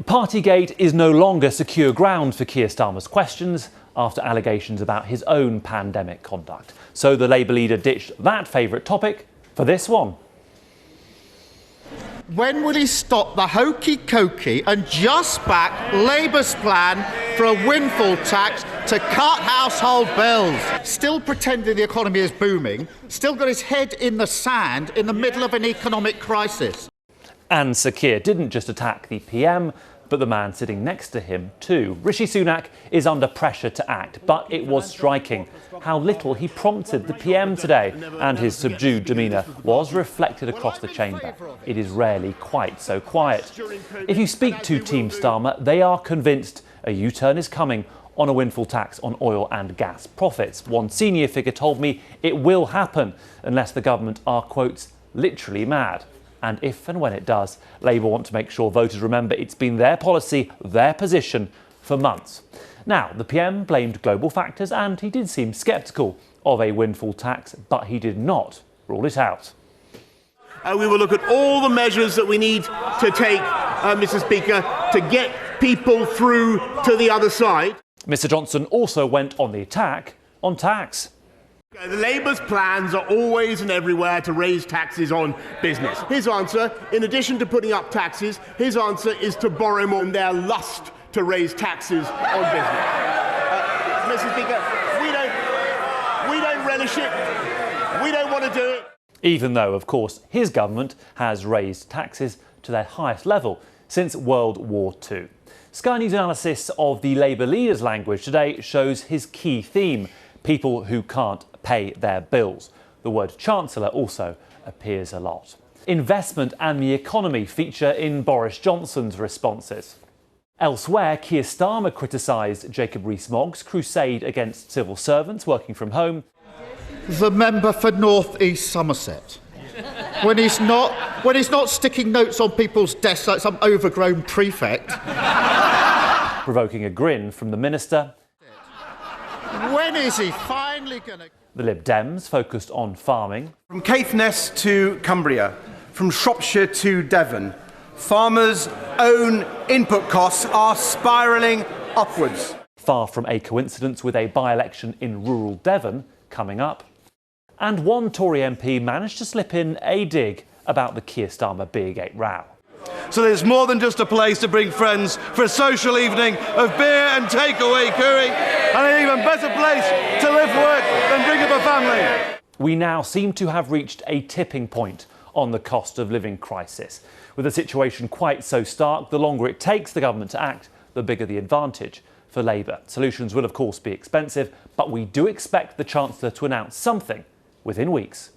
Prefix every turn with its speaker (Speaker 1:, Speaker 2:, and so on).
Speaker 1: Partygate is no longer secure ground for Keir Starmer's questions after allegations about his own pandemic conduct. So the Labour leader ditched that favourite topic for this one.
Speaker 2: When will he stop the hokey-cokey and just back Labour's plan for a windfall tax to cut household bills? Still pretending the economy is booming, still got his head in the sand in the middle of an economic crisis.
Speaker 1: And Sir Keir didn't just attack the PM, but the man sitting next to him too. Rishi Sunak is under pressure to act, but it was striking how little he prompted the PM today, and his subdued demeanour was reflected across the chamber. It is rarely quite so quiet. If you speak to Team Starmer, they are convinced a U-turn is coming on a windfall tax on oil and gas profits. One senior figure told me it will happen unless the government are, quotes, literally mad. And if and when it does, Labour want to make sure voters remember it's been their policy, their position for months. Now, the PM blamed global factors and he did seem sceptical of a windfall tax, but he did not rule it out.
Speaker 3: We will look at all the measures that we need to take, Mr. Speaker, to get people through to the other side.
Speaker 1: Mr Johnson also went on the attack on tax.
Speaker 3: The Labour's plans are always and everywhere to raise taxes on business. His answer, in addition to putting up taxes, his answer is to borrow more, and their lust to raise taxes on business. Mr. Speaker, we don't relish it. We don't want to do it.
Speaker 1: Even though, of course, his government has raised taxes to their highest level since World War II. Sky News analysis of the Labour leader's language today shows his key theme: people who can't pay their bills. The word Chancellor also appears a lot. Investment and the economy feature in Boris Johnson's responses. Elsewhere, Keir Starmer criticised Jacob Rees-Mogg's crusade against civil servants working from home.
Speaker 2: The member for North East Somerset. When he's not sticking notes on people's desks like some overgrown prefect.
Speaker 1: Provoking a grin from the minister.
Speaker 2: When is he finally going to...
Speaker 1: The Lib Dems focused on farming.
Speaker 4: From Caithness to Cumbria, from Shropshire to Devon, farmers' own input costs are spiralling upwards.
Speaker 1: Far from a coincidence with a by-election in rural Devon coming up. And one Tory MP managed to slip in a dig about the Keir Starmer Beergate row.
Speaker 4: So there's more than just a place to bring friends for a social evening of beer and takeaway curry, and an even better place to live, work than bring up a family.
Speaker 1: We now seem to have reached a tipping point on the cost of living crisis. With the situation quite so stark, the longer it takes the government to act, the bigger the advantage for Labour. Solutions will of course be expensive, but we do expect the Chancellor to announce something within weeks.